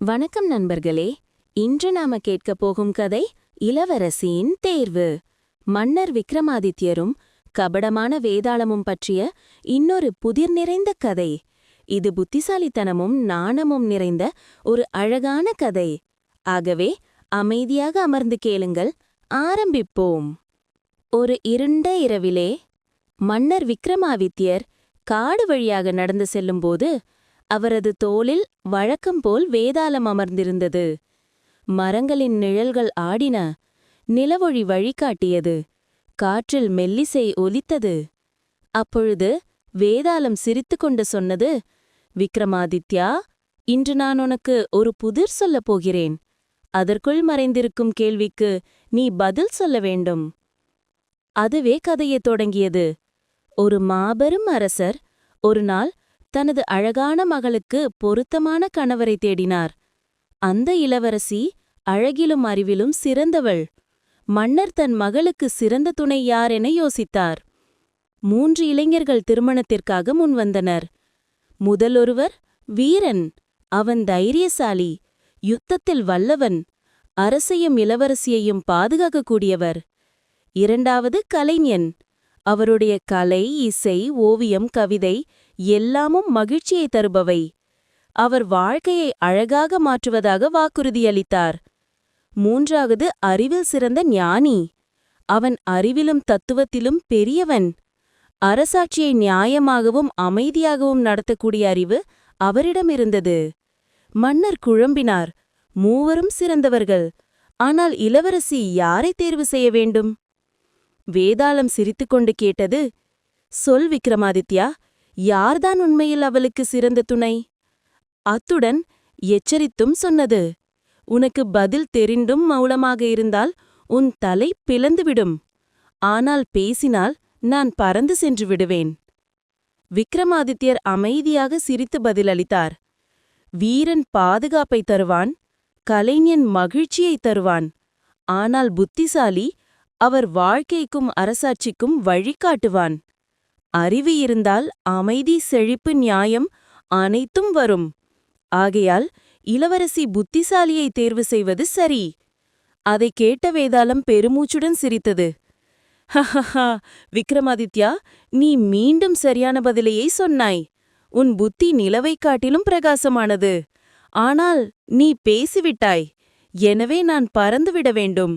வணக்கம் நண்பர்களே. இன்று நாம கேட்கப் போகும் கதை இளவரசியின் தேர்வு. மன்னர் விக்ரமாதித்யரும் கபடமான வேதாளமும் பற்றிய இன்னொரு புதிர் நிறைந்த கதை. இது புத்திசாலித்தனமும் நாணமும் நிறைந்த ஒரு அழகான கதை. ஆகவே அமைதியாக அமர்ந்து கேளுங்கள், ஆரம்பிப்போம். ஒரு இருண்ட இரவிலே மன்னர் விக்ரமாதித்யர் காடு வழியாக நடந்து செல்லும்போது அவரது தோளில் வழக்கம்போல் வேதாளம் அமர்ந்திருந்தது. மரங்களின் நிழல்கள் ஆடின, நிலவொளி வழிகாட்டியது, காற்றில் மெல்லிசை ஒலித்தது. அப்பொழுது வேதாளம் சிரித்துக்கொண்டு சொன்னது, விக்ரமாதித்யா, இன்று நான் உனக்கு ஒரு புதிர் சொல்லப் போகிறேன். அதற்குள் மறைந்திருக்கும் கேள்விக்கு நீ பதில் சொல்ல வேண்டும். அதுவே கதையைத் தொடங்கியது. ஒரு மாபெரும் அரசர் ஒரு நாள் தனது அழகான மகளுக்கு பொருத்தமான கணவரை தேடினார். அந்த இளவரசி அழகிலும் அறிவிலும் சிறந்தவள். மன்னர் தன் மகளுக்கு சிறந்த துணை யார் என யோசித்தார். 3 இளைஞர்கள் திருமணத்திற்காக முன்வந்தனர். முதலொருவர் வீரன். அவன் தைரியசாலி, யுத்தத்தில் வல்லவன், அரசையும் இளவரசியையும் பாதுகாக்கக்கூடியவர். இரண்டாவது கலைஞன். அவருடைய கலை, இசை, ஓவியம், கவிதை எல்லாமும் மகிழ்ச்சியை தருபவை. அவர் வாழ்க்கையை அழகாக மாற்றுவதாக வாக்குறுதியளித்தார். மூன்றாவது அறிவில் சிறந்த ஞானி. அவன் அறிவிலும் தத்துவத்திலும் பெரியவன். அரசாட்சியை நியாயமாகவும் அமைதியாகவும் நடத்தக்கூடிய அறிவு அவரிடமிருந்தது. மன்னர் குழம்பினார். மூவரும் சிறந்தவர்கள். ஆனால் இளவரசி யாரை தேர்வு செய்ய வேண்டும்? வேதாளம் சிரித்துக்கொண்டு கேட்டது, சொல் விக்ரமாதித்யா, யார்தான் உண்மையில் அவளுக்கு சிறந்த துணை? அத்துடன் எச்சரித்தும் சொன்னது, உனக்கு பதில் தெரிந்தும் மௌனமாக இருந்தால் உன் தலை பிளந்துவிடும். ஆனால் பேசினால் நான் பறந்து சென்று விடுவேன். விக்ரமாதித்யர் அமைதியாக சிரித்து பதிலளித்தார். வீரன் பாதுகாப்பை தருவான், கலைஞன் மகிழ்ச்சியை தருவான். ஆனால் புத்திசாலி அவர் வாழ்க்கைக்கும் அரசாட்சிக்கும் வழிகாட்டுவான். அறிவு இருந்தால் அமைதி, செழிப்பு, நியாயம் அனைத்தும் வரும். ஆகையால் இளவரசி புத்திசாலியை தேர்வு செய்வது சரி. அதை கேட்ட வேதாளம் பெருமூச்சுடன் சிரித்தது. ஹஹஹா, விக்ரமாதித்யா, நீ மீண்டும் சரியான பதிலையே சொன்னாய். உன் புத்தி நிலவைக் காட்டிலும் பிரகாசமானது. ஆனால் நீ பேசிவிட்டாய். எனவே நான் பறந்துவிட வேண்டும்.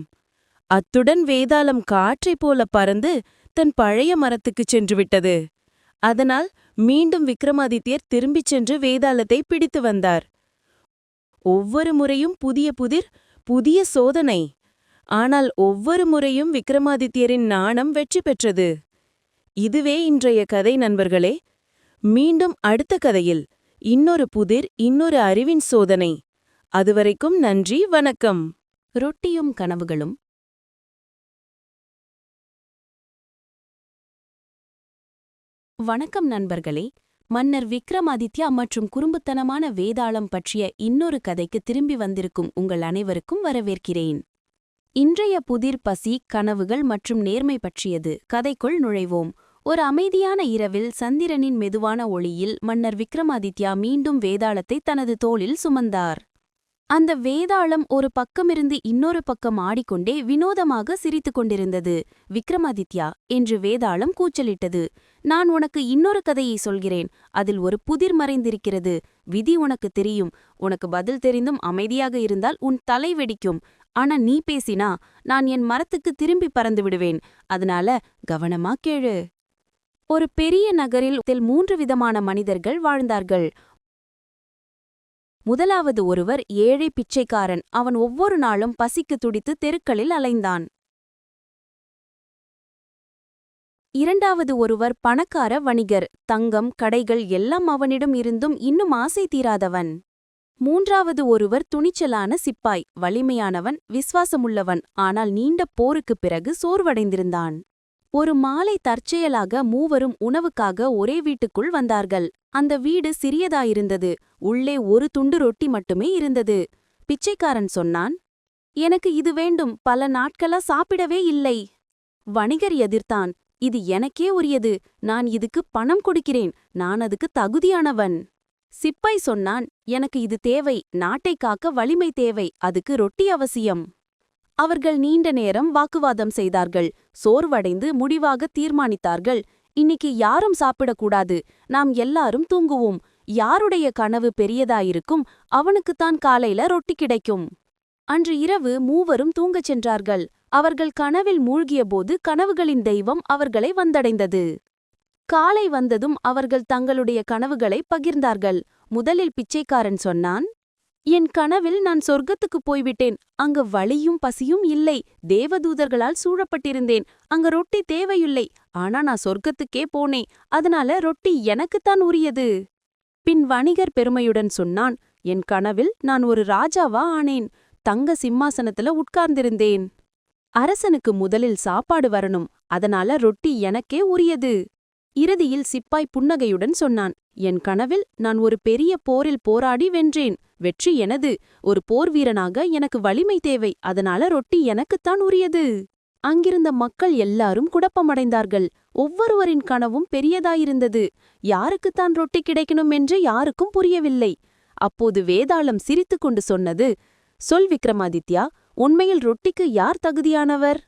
அத்துடன் வேதாளம் காற்றைப் போல பறந்து தன் பழைய மரத்துக்குச் சென்றுவிட்டது. அதனால் மீண்டும் விக்ரமாதித்யர் திரும்பிச் சென்று வேதாளத்தை பிடித்து வந்தார். ஒவ்வொரு முறையும் புதிய புதிர், புதிய சோதனை. ஆனால் ஒவ்வொரு முறையும் விக்ரமாதித்யரின் நாணம் வெற்றி பெற்றது. இதுவே இன்றைய கதை நண்பர்களே. மீண்டும் அடுத்த கதையில் இன்னொரு புதிர், இன்னொரு அறிவின் சோதனை. அதுவரைக்கும் நன்றி, வணக்கம். ரொட்டியும் கனவுகளும். வணக்கம் நண்பர்களே. மன்னர் விக்ரமாதித்யா மற்றும் குறும்புத்தனமான வேதாளம் பற்றிய இன்னொரு கதைக்கு திரும்பி வந்திருக்கும் உங்கள் அனைவருக்கும் வரவேற்கிறேன். இன்றைய புதிர் பசி, கனவுகள் மற்றும் நேர்மை பற்றியது. கதைக்குள் நுழைவோம். ஒரு அமைதியான இரவில் சந்திரனின் மெதுவான ஒளியில் மன்னர் விக்ரமாதித்யா மீண்டும் வேதாளத்தை தனது தோளில் சுமந்தார். அந்த வேதாளம் ஒரு பக்கமிருந்து இன்னொரு பக்கம் ஆடிக்கொண்டே வினோதமாக சிரித்துக் கொண்டிருந்தது. விக்ரமாதித்யா என்று வேதாளம் கூச்சலிட்டது, நான் உனக்கு இன்னொரு கதையை சொல்கிறேன். அதில் ஒரு புதிர் மறைந்திருக்கிறது. விதி உனக்கு தெரியும். உனக்கு பதில் தெரிந்தும் அமைதியாக இருந்தால் உன் தலை வெடிக்கும். ஆனா நீ பேசினா நான் என் மரத்துக்கு திரும்பி பறந்து விடுவேன். அதனால கவனமா கேளு. ஒரு பெரிய நகரில் 3 விதமான மனிதர்கள் வாழ்ந்தார்கள். முதலாவது ஒருவர் ஏழை பிச்சைக்காரன். அவன் ஒவ்வொரு நாளும் பசிக்கு துடித்து தெருக்களில் அலைந்தான். இரண்டாவது ஒருவர் பணக்கார வணிகர். தங்கம், கடைகள் எல்லாம் அவனிடம் இருந்தும் இன்னும் ஆசை தீராதவன். மூன்றாவது ஒருவர் துணிச்சலான சிப்பாய். வலிமையானவன், விசுவாசமுள்ளவன். ஆனால் நீண்ட போருக்குப் பிறகு சோர்வடைந்திருந்தான். ஒரு மாலை தற்செயலாக மூவரும் உணவுக்காக ஒரே வீட்டுக்குள் வந்தார்கள். அந்த வீடு சிறியதாயிருந்தது. உள்ளே ஒரு துண்டு ரொட்டி மட்டுமே இருந்தது. பிச்சைக்காரன் சொன்னான், எனக்கு இது வேண்டும், பல நாட்களா சாப்பிடவே இல்லை. வணிகர் எதிர்த்தான், இது எனக்கே உரியது. நான் இதுக்கு பணம் கொடுக்கிறேன். நான் அதுக்கு தகுதியானவன். சிப்பாய் சொன்னான், எனக்கு இது தேவை, நாட்டை காக்க வலிமை தேவை, அதுக்கு ரொட்டி அவசியம். அவர்கள் நீண்ட நேரம் வாக்குவாதம் செய்தார்கள். சோர்வடைந்து முடிவாக தீர்மானித்தார்கள், இன்னைக்கு யாரும் சாப்பிடக்கூடாது, நாம் எல்லாரும் தூங்குவோம். யாருடைய கனவு பெரியதாயிருக்கும், அவனுக்குத்தான் காலையில ரொட்டி கிடைக்கும். அன்று இரவு மூவரும் தூங்கச் சென்றார்கள். அவர்கள் கனவில் மூழ்கியபோது கனவுகளின் தெய்வம் அவர்களை வந்தடைந்தது. காலை வந்ததும் அவர்கள் தங்களுடைய கனவுகளை பகிர்ந்தார்கள். முதலில் பிச்சைக்காரன் சொன்னான், என் கனவில் நான் சொர்க்கத்துக்குப் போய்விட்டேன். அங்கு வலியும் பசியும் இல்லை. தேவதூதர்களால் சூழப்பட்டிருந்தேன். அங்க ரொட்டி தேவையில்லை. ஆனா நான் சொர்க்கத்துக்கே போனேன். அதனால ரொட்டி எனக்குத்தான் உரியது. பின் வணிகர் பெருமையுடன் சொன்னான், என் கனவில் நான் ஒரு ராஜாவா ஆனேன். தங்க சிம்மாசனத்துல உட்கார்ந்திருந்தேன். அரசனுக்கு முதலில் சாப்பாடு வரணும். அதனால ரொட்டி எனக்கே உரியது. இறுதியில் சிப்பாய் புன்னகையுடன் சொன்னான், என் கனவில் நான் ஒரு பெரிய போரில் போராடி வென்றேன். வெற்றி எனது. ஒரு போர் வீரனாக எனக்கு வலிமை தேவை. அதனால ரொட்டி எனக்குத்தான் உரியது. அங்கிருந்த மக்கள் எல்லாரும் குழப்பமடைந்தார்கள். ஒவ்வொருவரின் கனவும் பெரியதாயிருந்தது. யாருக்குத்தான் ரொட்டி கிடைக்கணும் என்று யாருக்கும் புரியவில்லை. அப்போது வேதாளம் சிரித்துக்கொண்டு சொன்னது, சொல் விக்ரமாதித்யா, உண்மையில் ரொட்டிக்கு யார் தகுதியானவர்?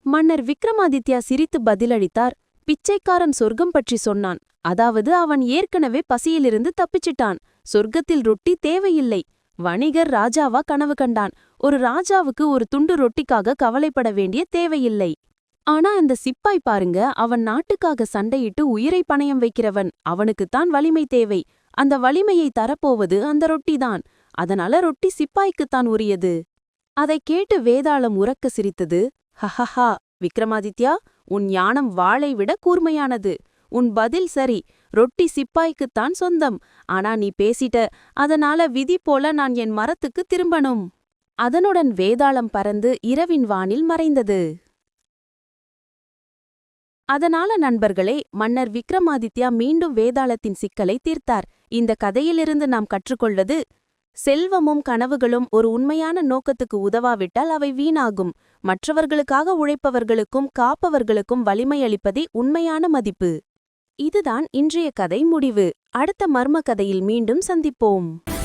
மன்னர் விக்ரமாதித்யா சிரித்து பதிலளித்தார், பிச்சைக்காரன் சொர்க்கம் பற்றி சொன்னான். அதாவது அவன் ஏற்கனவே பசியிலிருந்து தப்பிச்சிட்டான். சொர்க்கத்தில் ரொட்டி தேவையில்லை. வணிகர் ராஜாவா கனவு கண்டான். ஒரு ராஜாவுக்கு ஒரு துண்டு ரொட்டிக்காக கவலைப்பட வேண்டிய தேவையில்லை. ஆனா அந்த சிப்பாய் பாருங்க, அவன் நாட்டுக்காக சண்டையிட்டு உயிரை பணயம் வைக்கிறவன். அவனுக்குத்தான் வலிமை தேவை. அந்த வலிமையை தரப்போவது அந்த ரொட்டிதான். அதனால ரொட்டி சிப்பாய்க்குத்தான் உரியது. அதைக் கேட்டு வேதாளம் உரக்க சிரித்தது. ஹஹஹா, விக்ரமாதித்யா, உன் ஞானம் வாளை விட கூர்மையானது. உன் பதில் சரி, ரொட்டி சிப்பாய்க்குத்தான் சொந்தம். ஆனா நீ பேசிட்ட, அதனால விதி போல நான் என் மரத்துக்கு திரும்பணும். அதனுடன் வேதாளம் பறந்து இரவின் வானில் மறைந்தது. அதனால நண்பர்களே, மன்னர் விக்ரமாதித்யா மீண்டும் வேதாளத்தின் சிக்கலை தீர்த்தார். இந்த கதையிலிருந்து நாம் கற்றுக்கொள்வது, செல்வமும் கனவுகளும் ஒரு உண்மையான நோக்கத்துக்கு உதவாவிட்டால் அவை வீணாகும். மற்றவர்களுக்காக உழைப்பவர்களுக்கும் காப்பவர்களுக்கும் வலிமை அளிப்பதே உண்மையான மதிப்பு. இதுதான் இன்றைய கதை முடிவு. அடுத்த மர்ம கதையில் மீண்டும் சந்திப்போம்.